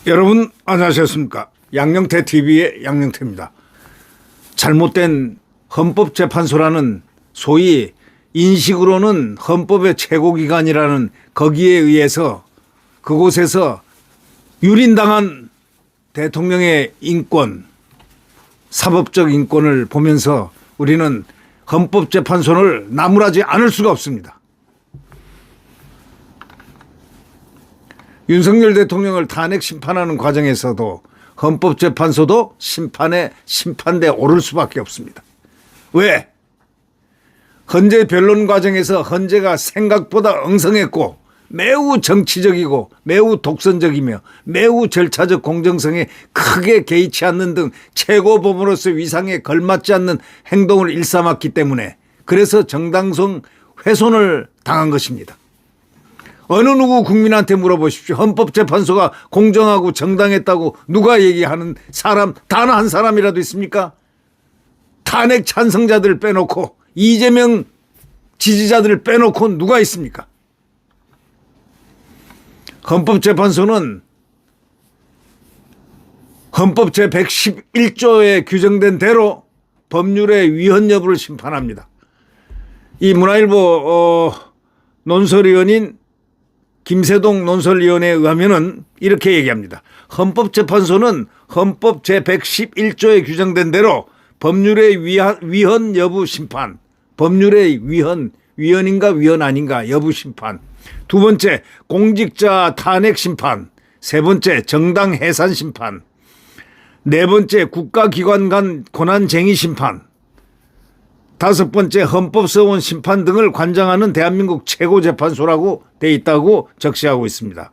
여러분 안녕하셨습니까? 양영태 TV의 양영태입니다. 잘못된 헌법재판소라는 소위 인식으로는 헌법의 최고기관이라는 거기에 의해서 그곳에서 유린당한 대통령의 인권, 사법적 인권을 보면서 우리는 헌법재판소를 나무라지 않을 수가 없습니다. 윤석열 대통령을 탄핵 심판하는 과정에서도 헌법재판소도 심판대에 오를 수밖에 없습니다. 왜? 헌재 변론 과정에서 헌재가 생각보다 엉성했고 매우 정치적이고 매우 독선적이며 매우 절차적 공정성에 크게 개의치 않는 등 최고법원으로서 위상에 걸맞지 않는 행동을 일삼았기 때문에 그래서 정당성 훼손을 당한 것입니다. 어느 누구 국민한테 물어보십시오. 헌법재판소가 공정하고 정당했다고 누가 얘기하는 사람 단 한 사람이라도 있습니까? 탄핵 찬성자들 빼놓고 이재명 지지자들을 빼놓고 누가 있습니까? 헌법재판소는 헌법 제111조에 규정된 대로 법률의 위헌 여부를 심판합니다. 이 문화일보 논설위원인 김세동 논설위원에 의하면은 이렇게 얘기합니다. 헌법재판소는 헌법 제111조에 규정된 대로 법률의 위헌 여부 심판, 법률의 위헌인가 위헌 아닌가 여부 심판, 두 번째 공직자 탄핵 심판, 세 번째 정당 해산 심판, 네 번째 국가기관 간 권한쟁의 심판, 다섯 번째 헌법소원 심판 등을 관장하는 대한민국 최고재판소라고 돼 있다고 적시하고 있습니다.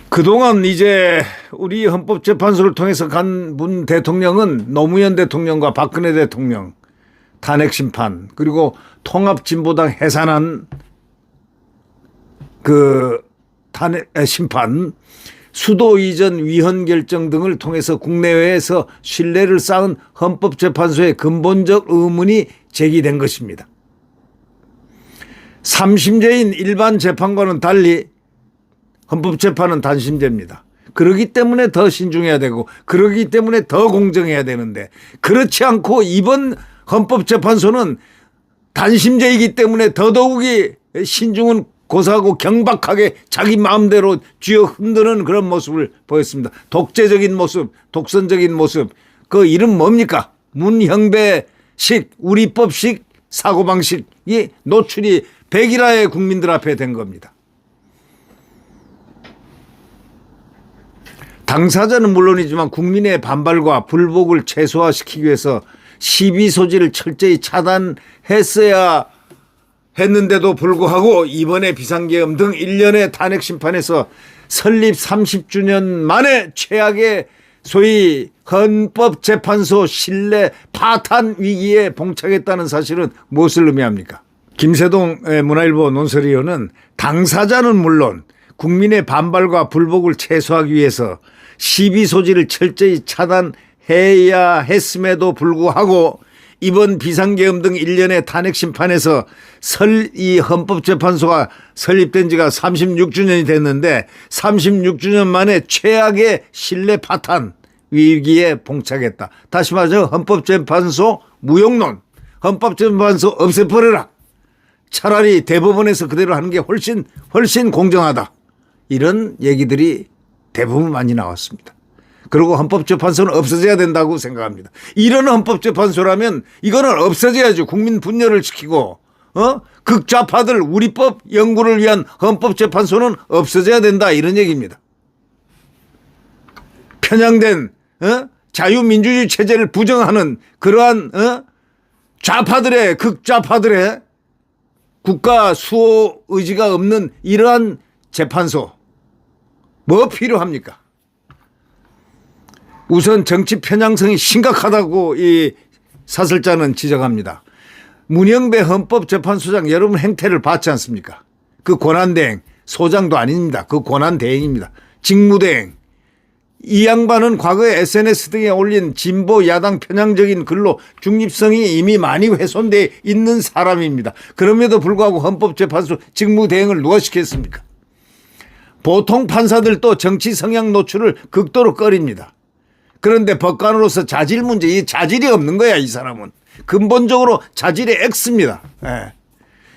그동안 이제 우리 헌법재판소를 통해서 간 문 대통령은 노무현 대통령과 박근혜 대통령 탄핵 심판, 그리고 통합진보당 해산한 그 탄핵 심판, 수도 이전 위헌 결정 등을 통해서 국내외에서 신뢰를 쌓은 헌법재판소의 근본적 의문이 제기된 것입니다. 3심제인 일반 재판과는 달리 헌법재판은 단심제입니다. 그러기 때문에 더 신중해야 되고 그러기 때문에 더 공정해야 되는데 그렇지 않고 이번 헌법재판소는 단심제이기 때문에 더더욱이 신중은 고사하고 경박하게 자기 마음대로 쥐어 흔드는 그런 모습을 보였습니다. 독재적인 모습, 독선적인 모습. 그 이름 뭡니까? 문형배식, 우리법식 사고방식이 노출이 백일화의 국민들 앞에 된 겁니다. 당사자는 물론이지만 국민의 반발과 불복을 최소화시키기 위해서 시비 소지를 철저히 차단했어야 했는데도 불구하고 이번에 비상계엄 등 1년의 탄핵 심판에서 설립 30주년 만에 최악의 소위 헌법재판소 신뢰 파탄 위기에 봉착했다는 사실은 무엇을 의미합니까? 김세동 문화일보 논설위원은 당사자는 물론 국민의 반발과 불복을 최소화하기 위해서 시비 소지를 철저히 차단해야 했음에도 불구하고 이번 비상계엄 등 1년의 탄핵 심판에서 이 헌법재판소가 설립된 지가 36주년이 됐는데 36주년 만에 최악의 신뢰 파탄 위기에 봉착했다. 다시 말해서 헌법재판소 무용론, 헌법재판소 없애버려라. 차라리 대법원에서 그대로 하는 게 훨씬 공정하다. 이런 얘기들이 대부분 많이 나왔습니다. 그리고 헌법재판소는 없어져야 된다고 생각합니다. 이런 헌법재판소라면 이거는 없어져야죠. 국민 분열을 시키고 극좌파들 우리법 연구를 위한 헌법재판소는 없어져야 된다 이런 얘기입니다. 편향된 자유민주주의 체제를 부정하는 그러한 좌파들의 극좌파들의 국가 수호 의지가 없는 이러한 재판소 뭐 필요합니까? 우선 정치 편향성이 심각하다고 이 사설자는 지적합니다. 문영배 헌법재판소장 여러분 행태를 봤지 않습니까? 그 권한대행, 소장도 아닙니다. 그 권한대행입니다. 직무대행. 이 양반은 과거에 SNS 등에 올린 진보 야당 편향적인 글로 중립성이 이미 많이 훼손돼 있는 사람입니다. 그럼에도 불구하고 헌법재판소 직무대행을 누가 시켰습니까? 보통 판사들도 정치 성향 노출을 극도로 꺼립니다. 그런데 법관으로서 자질 문제, 이 자질이 없는 거야, 이 사람은. 근본적으로 자질의 X입니다. 예.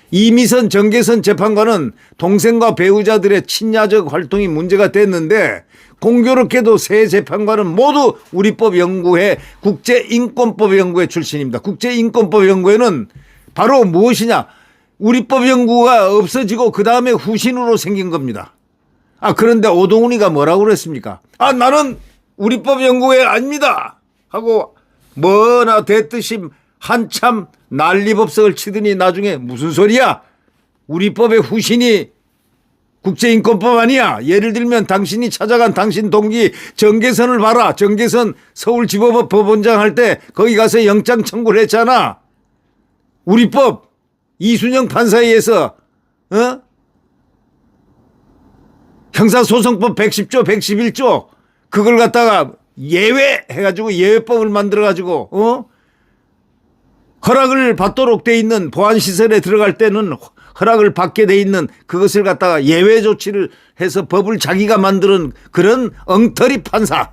이미선 정계선 재판관은 동생과 배우자들의 친야적 활동이 문제가 됐는데 공교롭게도 세 재판관은 모두 우리법연구회 국제인권법연구회 출신입니다. 국제인권법연구회는 바로 무엇이냐? 우리법연구가 없어지고 그 다음에 후신으로 생긴 겁니다. 그런데 오동훈이가 뭐라고 그랬습니까? 나는 우리법연구회 아닙니다 하고 뭐나 됐듯이 한참 난리법석을 치더니 나중에 무슨 소리야? 우리법의 후신이 국제인권법 아니야? 예를 들면 당신이 찾아간 당신 동기 정계선을 봐라. 정계선 서울지법법 법원장 할 때 거기 가서 영장 청구를 했잖아. 우리법 이순영 판사에 의해서 형사소송법 110조 111조 그걸 갖다가 예외해가지고 예외법을 만들어가지고 허락을 받도록 돼 있는 보안시설에 들어갈 때는 허락을 받게 돼 있는 그것을 갖다가 예외 조치를 해서 법을 자기가 만드는 그런 엉터리 판사.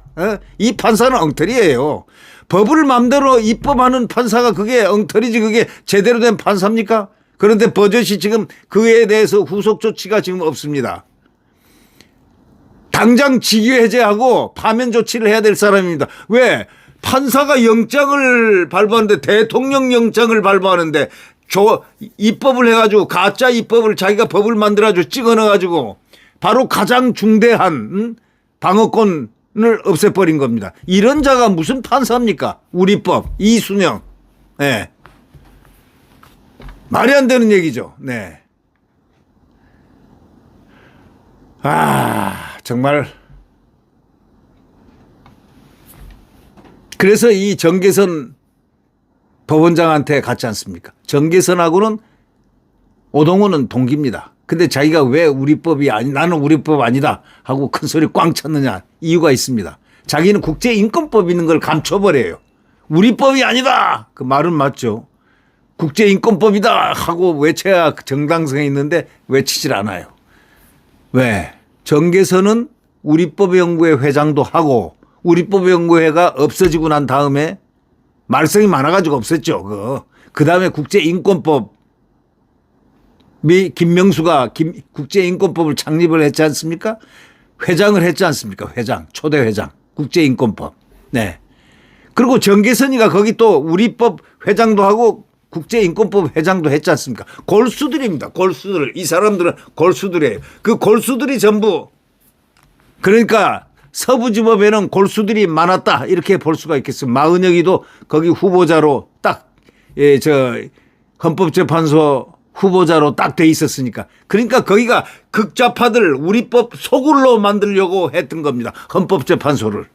이 판사는 엉터리예요. 법을 마음대로 입법하는 판사가 그게 엉터리지 그게 제대로 된 판사입니까? 그런데 버젓이 지금 그에 대해서 후속 조치가 지금 없습니다. 당장 직위 해제하고 파면 조치를 해야 될 사람입니다. 왜? 판사가 영장을 발부하는데 대통령 영장을 발부하는데 입법을 해가지고 가짜 입법을 자기가 법을 만들어가지고 찍어 넣어가지고 바로 가장 중대한 방어권을 없애버린 겁니다. 이런 자가 무슨 판사입니까? 우리법 이순영. 네. 말이 안 되는 얘기죠. 네. 정말. 그래서 이 정계선 법원장한테 갔지 않습니까? 정계선하고는 오동훈은 동기입니다. 근데 자기가 왜 우리법이 나는 우리법 아니다 하고 큰 소리 꽝 쳤느냐 이유가 있습니다. 자기는 국제인권법 있는 걸 감춰버려요. 우리법이 아니다. 그 말은 맞죠. 국제인권법이다 하고 외쳐야 정당성이 있는데 외치질 않아요. 왜? 정계선은 우리법연구회 회장도 하고 우리법연구회가 없어지고 난 다음에 말썽이 많아가지고 없었죠. 그 다음에 국제인권법이 김명수가 국제인권법을 창립을 했지 않습니까? 회장을 했지 않습니까? 회장, 초대 회장, 국제인권법. 네. 그리고 정계선이가 거기 또 우리법 회장도 하고 국제인권법 회장도 했지 않습니까? 골수들입니다. 골수들. 이 사람들은 골수들이에요. 그 골수들이 전부 그러니까 서부지법에는 골수들이 많았다 이렇게 볼 수가 있겠습니다. 마은혁이도 거기 후보자로 딱 헌법재판소 후보자로 딱 돼 있었으니까. 그러니까 거기가 극좌파들 우리법 소굴로 만들려고 했던 겁니다. 헌법재판소를.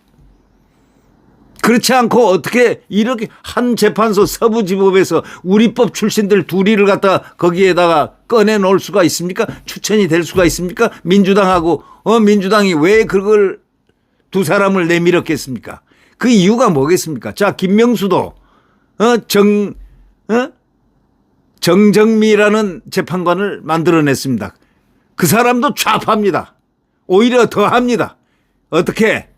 그렇지 않고 어떻게 이렇게 한 재판소 서부지법에서 우리법 출신들 둘이를 갖다가 거기에다가 꺼내 놓을 수가 있습니까? 추천이 될 수가 있습니까? 민주당하고 민주당이 왜 그걸 두 사람을 내밀었겠습니까? 그 이유가 뭐겠습니까? 자, 김명수도 정정미라는 재판관을 만들어냈습니다. 그 사람도 좌파입니다. 오히려 더합니다. 어떻게?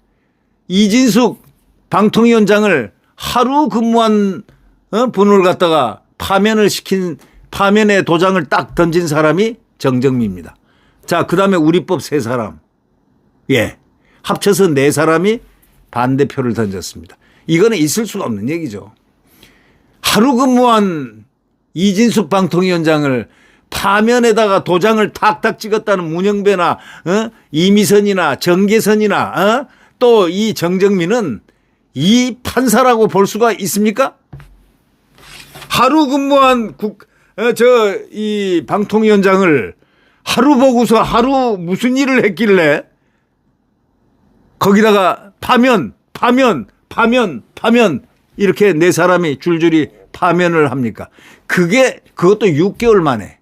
이진숙 방통위원장을 하루 근무한 분을 갖다가 파면의 도장을 딱 던진 사람이 정정미입니다. 자, 그 다음에 우리법 세 사람. 예. 합쳐서 네 사람이 반대표를 던졌습니다. 이거는 있을 수가 없는 얘기죠. 하루 근무한 이진숙 방통위원장을 파면에다가 도장을 탁탁 찍었다는 문영배나 이미선이나 정계선이나 또 이 정정민은 이 판사라고 볼 수가 있습니까? 하루 근무한 이 방통위원장을 하루 보고서 하루 무슨 일을 했길래 거기다가 파면 이렇게 네 사람이 줄줄이 파면을 합니까? 그것도 6개월 만에.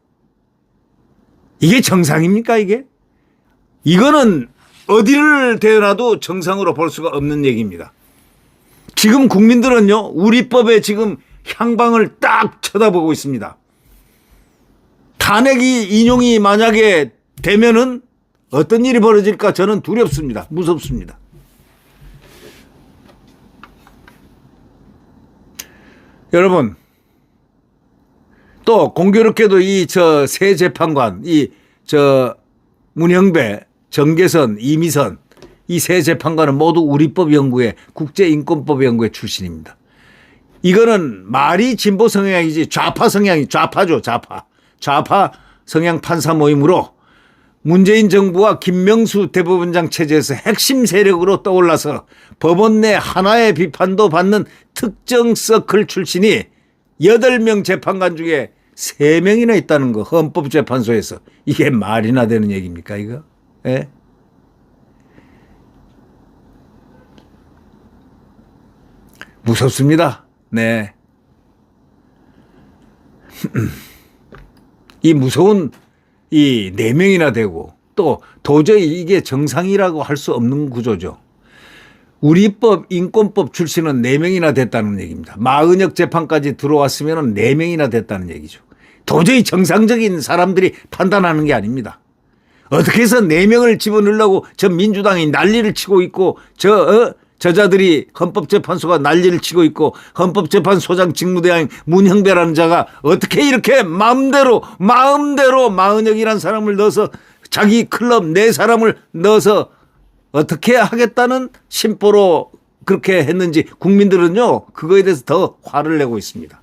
이게 정상입니까, 이게? 이거는 어디를 대놔도 정상으로 볼 수가 없는 얘기입니다. 지금 국민들은요, 우리 법에 지금 향방을 딱 쳐다보고 있습니다. 탄핵이 인용이 만약에 되면은 어떤 일이 벌어질까 저는 두렵습니다. 무섭습니다. 여러분, 또 공교롭게도 이 새 재판관, 문형배, 정계선, 이미선 이 세 재판관은 모두 우리법연구회, 국제인권법연구회 출신입니다. 이거는 말이 진보 성향이지 좌파 성향이 좌파죠. 좌파 성향 판사 모임으로 문재인 정부와 김명수 대법원장 체제에서 핵심 세력으로 떠올라서 법원 내 하나의 비판도 받는 특정 서클 출신이 8명 재판관 중에 3명이나 있다는 거, 헌법재판소에서. 이게 말이나 되는 얘기입니까, 이거? 예? 무섭습니다. 네. 이 무서운 이 4명이나 되고 또 도저히 이게 정상이라고 할 수 없는 구조죠. 우리법, 인권법 출신은 4명이나 됐다는 얘기입니다. 마은혁 재판까지 들어왔으면 4명이나 됐다는 얘기죠. 도저히 정상적인 사람들이 판단하는 게 아닙니다. 어떻게 해서 4명을 집어넣으려고 저 민주당이 난리를 치고 있고 저자들이 헌법재판소가 난리를 치고 있고 헌법재판소장 직무대행 문형배라는 자가 어떻게 이렇게 마음대로 마은혁이라는 사람을 넣어서 자기 클럽 4사람을 넣어서 어떻게 하겠다는 심보로 그렇게 했는지 국민들은요 그거에 대해서 더 화를 내고 있습니다.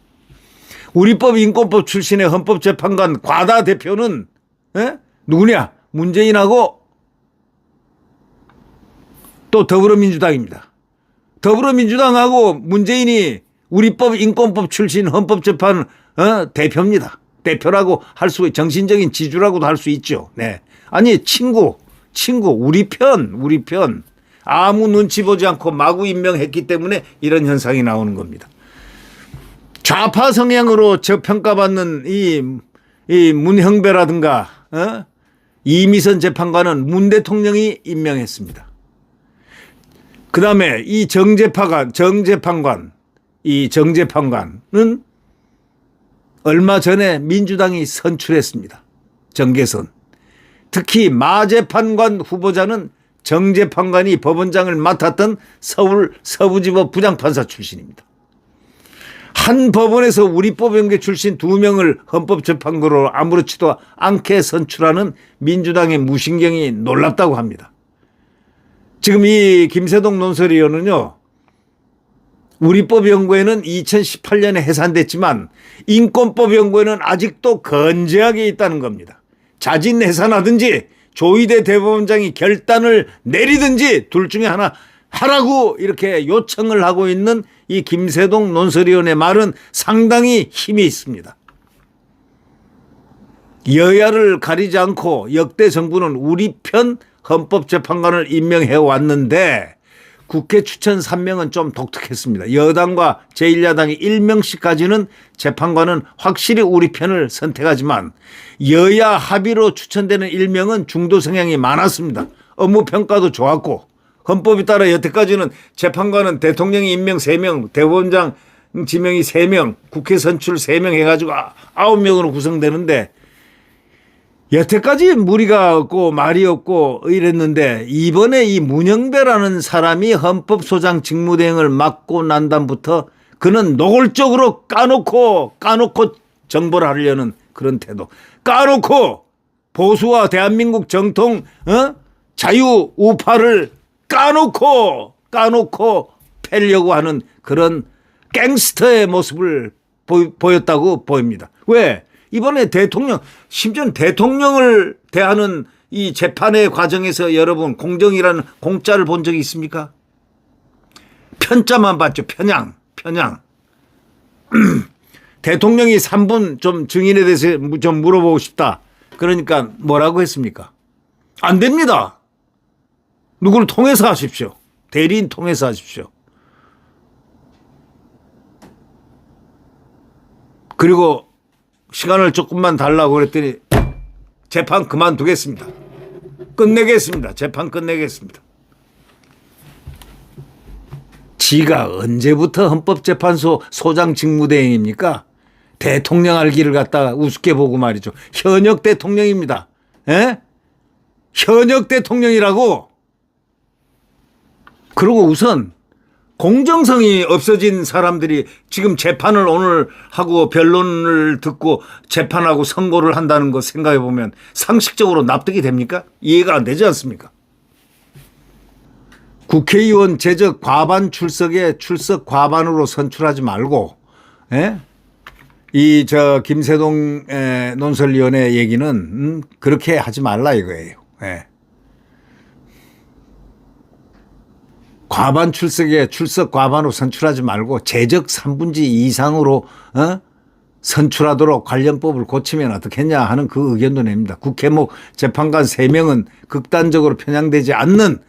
우리법 인권법 출신의 헌법재판관 과다 대표는 누구냐? 문재인하고 또 더불어민주당입니다. 더불어민주당하고 문재인이 우리법 인권법 출신 헌법재판 대표입니다. 대표라고 할 수, 정신적인 지주라고도 할 수 있죠. 네. 아니 친구 우리 편 아무 눈치 보지 않고 마구 임명했기 때문에 이런 현상이 나오는 겁니다. 좌파 성향으로 저평가받는 이 문형배라든가 이미선 재판관은 문 대통령이 임명했습니다. 그다음에 이 정재판관은 얼마 전에 민주당이 선출했습니다. 정계선. 특히 마 재판관 후보자는 정 재판관이 법원장을 맡았던 서울 서부지법 부장판사 출신입니다. 한 법원에서 우리법연구회 출신 2명을 헌법재판관으로 아무렇지도 않게 선출하는 민주당의 무신경이 놀랍다고 합니다. 지금 이 김세동 논설위원은요, 우리법연구회는 2018년에 해산됐지만 인권법연구회는 아직도 건재하게 있다는 겁니다. 자진 해산하든지 조희대 대법원장이 결단을 내리든지 둘 중에 하나 하라고 이렇게 요청을 하고 있는 이 김세동 논설위원의 말은 상당히 힘이 있습니다. 여야를 가리지 않고 역대 정부는 우리 편 헌법재판관을 임명해 왔는데 국회 추천 3명은 좀 독특했습니다. 여당과 제1야당이 1명씩까지는 재판관은 확실히 우리 편을 선택하지만 여야 합의로 추천되는 1명은 중도 성향이 많았습니다. 업무 평가도 좋았고 헌법에 따라 여태까지는 재판관은 대통령이 임명 3명, 대법원장 지명이 3명, 국회 선출 3명 해가지고 9명으로 구성되는데 여태까지 무리가 없고 말이 없고 이랬는데 이번에 이 문형배라는 사람이 헌법소장 직무대행을 맡고 난 다음부터 그는 노골적으로 까놓고 정벌을 하려는 그런 태도. 까놓고 보수와 대한민국 정통 자유 우파를 까놓고 패려고 하는 그런 갱스터의 모습을 보였다고 보입니다. 왜? 이번에 심지어 대통령을 대하는 이 재판의 과정에서 여러분 공정이라는 공짜를 본 적이 있습니까? 편자만 봤죠. 편향. 대통령이 3분 좀 증인에 대해서 좀 물어보고 싶다. 그러니까 뭐라고 했습니까? 안 됩니다. 누구를 통해서 하십시오. 대리인 통해서 하십시오. 그리고 시간을 조금만 달라고 그랬더니 재판 그만두겠습니다. 끝내겠습니다. 재판 끝내겠습니다. 지가 언제부터 헌법재판소 소장 직무대행입니까? 대통령 알기를 갖다가 우습게 보고 말이죠. 현역 대통령입니다. 에? 현역 대통령이라고. 그리고 우선 공정성이 없어진 사람들이 지금 재판을 오늘 하고 변론을 듣고 재판하고 선고를 한다는 거 생각해 보면 상식적으로 납득이 됩니까? 이해가 안 되지 않습니까? 국회의원 제적 과반 출석에 출석 과반으로 선출하지 말고, 예? 김세동 논설위원회 얘기는 그렇게 하지 말라 이거예요. 예. 과반 출석에 출석 과반으로 선출하지 말고 제적 3분지 이상으로 선출하도록 관련법을 고치면 어떻겠냐 하는 그 의견도 냅니다. 국회목 재판관 3명은 극단적으로 편향되지 않는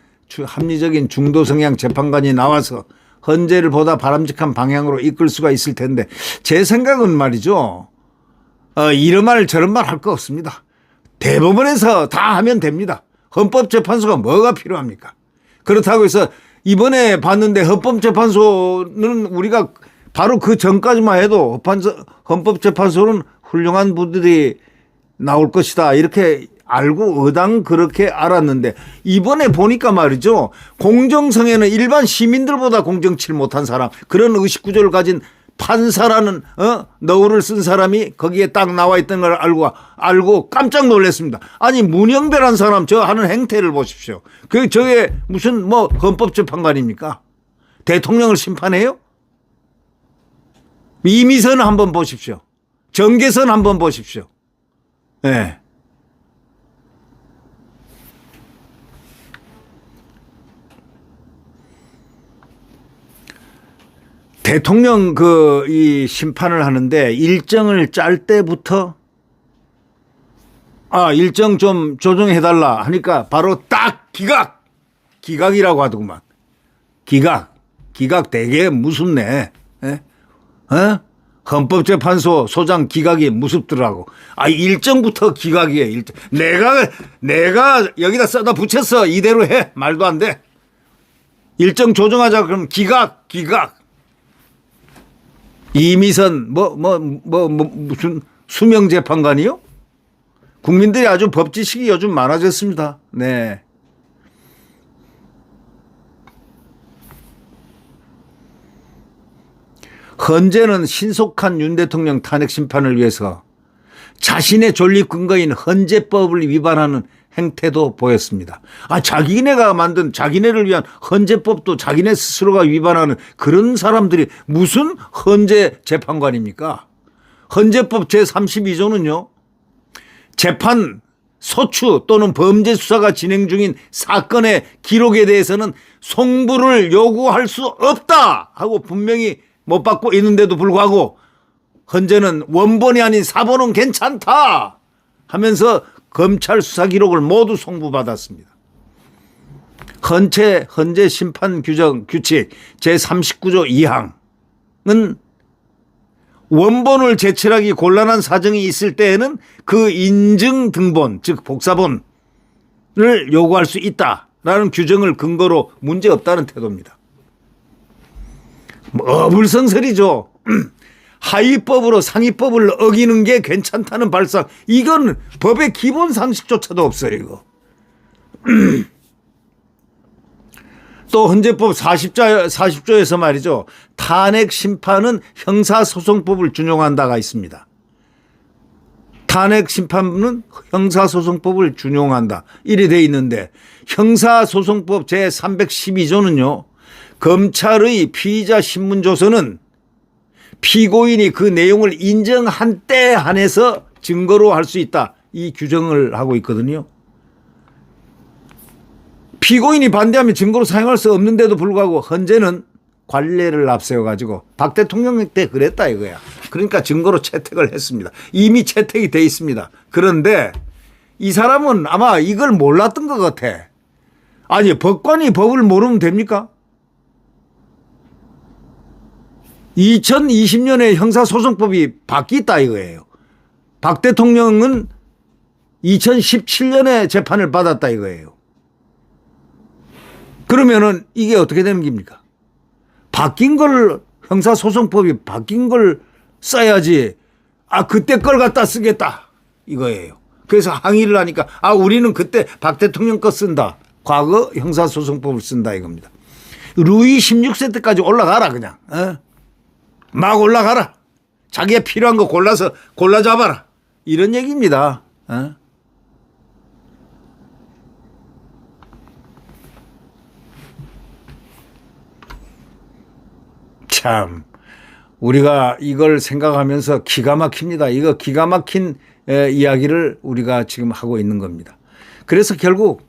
합리적인 중도 성향 재판관이 나와서 헌재를 보다 바람직한 방향으로 이끌 수가 있을 텐데 제 생각은 말이죠. 이런 말 저런 말 할 거 없습니다. 대법원에서 다 하면 됩니다. 헌법재판소가 뭐가 필요합니까? 그렇다고 해서 이번에 봤는데 헌법재판소는 우리가 바로 그 전까지만 해도 헌법재판소는 훌륭한 분들이 나올 것이다 이렇게 알고 의당 그렇게 알았는데 이번에 보니까 말이죠. 공정성에는 일반 시민들보다 공정치를 못한 사람 그런 의식구조를 가진 판사라는 너울을 쓴 사람이 거기에 딱 나와 있던 걸 알고 깜짝 놀랐습니다. 아니 문영배란 사람 저 하는 행태를 보십시오. 저게 무슨 헌법재판관입니까? 대통령을 심판해요? 이미선 한번 보십시오. 정계선 한번 보십시오. 네. 대통령 이 심판을 하는데 일정을 짤 때부터 일정 좀 조정해달라 하니까 바로 딱 기각이라고 하더구만. 기각 되게 무섭네. 에? 헌법재판소 소장 기각이 무섭더라고. 일정부터 기각이에요. 일정. 내가 여기다 써다 붙였어. 이대로 해. 말도 안 돼. 일정 조정하자 그럼 기각. 이미선 무슨 수명 재판관이요? 국민들이 아주 법 지식이 요즘 많아졌습니다. 네. 헌재는 신속한 윤 대통령 탄핵 심판을 위해서 자신의 존립 근거인 헌재법을 위반하는 행태도 보였습니다. 자기네가 만든 자기네를 위한 헌재법도 자기네 스스로가 위반하는 그런 사람들이 무슨 헌재 재판관입니까? 헌재법 제32조는요. 재판, 소추 또는 범죄 수사가 진행 중인 사건의 기록에 대해서는 송부를 요구할 수 없다 하고 분명히 못 받고 있는데도 불구하고 헌재는 원본이 아닌 사본은 괜찮다 하면서 검찰 수사 기록을 모두 송부받았습니다. 헌재 심판 규칙 제39조 2항은 원본을 제출하기 곤란한 사정이 있을 때에는 그 인증 등본 즉 복사본을 요구할 수 있다라는 규정을 근거로 문제없다는 태도입니다. 어불성설이죠. 하위법으로 상위법을 어기는 게 괜찮다는 발상. 이건 법의 기본 상식조차도 없어요. 이거. 또 헌재법 40조에서 말이죠. 탄핵 심판은 형사소송법을 준용한다가 있습니다. 탄핵 심판은 형사소송법을 준용한다. 이래 돼 있는데 형사소송법 제312조는요. 검찰의 피의자 신문조서는 피고인이 그 내용을 인정한 때에 한해서 증거로 할 수 있다. 이 규정을 하고 있거든요. 피고인이 반대하면 증거로 사용할 수 없는데도 불구하고 헌재는 관례를 앞세워가지고 박 대통령 때 그랬다 이거야. 그러니까 증거로 채택을 했습니다. 이미 채택이 돼 있습니다. 그런데 이 사람은 아마 이걸 몰랐던 것 같아. 아니 법관이 법을 모르면 됩니까? 2020년에 형사소송법이 바뀌었다 이거예요. 박 대통령은 2017년에 재판을 받았다 이거예요. 그러면은 이게 어떻게 되는 겁니까? 바뀐 걸, 형사소송법이 바뀐 걸 써야지, 그때 걸 갖다 쓰겠다 이거예요. 그래서 항의를 하니까 우리는 그때 박 대통령 거 쓴다. 과거 형사소송법을 쓴다 이겁니다. 루이 16세 때까지 올라가라 그냥. 막 올라가라. 자기가 필요한 거 골라 잡아라. 이런 얘기입니다. 참 우리가 이걸 생각하면서 기가 막힙니다. 이거 기가 막힌 이야기를 우리가 지금 하고 있는 겁니다. 그래서 결국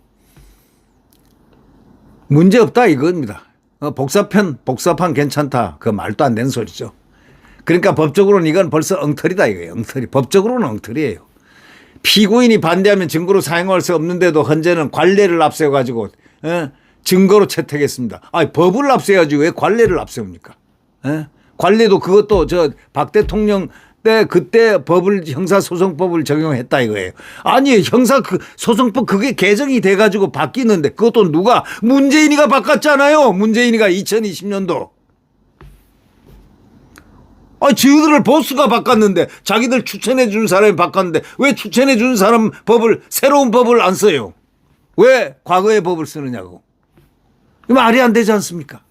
문제 없다 이겁니다. 복사판 괜찮다. 그 말도 안 되는 소리죠. 그러니까 법적으로는 이건 벌써 엉터리다 이거예요. 엉터리. 법적으로는 엉터리예요. 피고인이 반대하면 증거로 사용할 수 없는데도 헌재는 관례를 앞세워 가지고 증거로 채택했습니다. 법을 앞세워야지 왜 관례를 앞세웁니까? 관례도 그것도 박 대통령 때 그때 형사소송법을 적용했다 이거예요. 아니 형사소송법 그게 개정이 돼가지고 바뀌는데 그것도 누가 문재인이가 바꿨잖아요. 문재인이가 2020년도. 지들을 보스가 바꿨는데 자기들 추천해 준 사람이 바꿨는데 왜 추천해 준 사람 새로운 법을 안 써요? 왜 과거의 법을 쓰느냐고. 말이 안 되지 않습니까?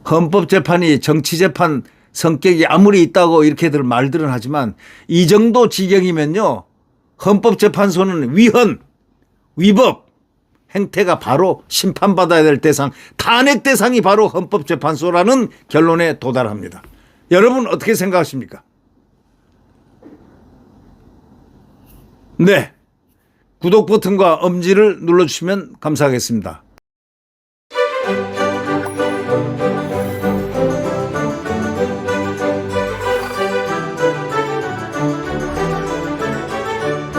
헌법재판이 정치재판 성격이 아무리 있다고 이렇게들 말들은 하지만 이 정도 지경이면요. 헌법재판소는 위법 행태가 바로 심판받아야 될 대상, 탄핵 대상이 바로 헌법재판소라는 결론에 도달합니다. 여러분 어떻게 생각하십니까? 네. 구독 버튼과 엄지를 눌러주시면 감사하겠습니다.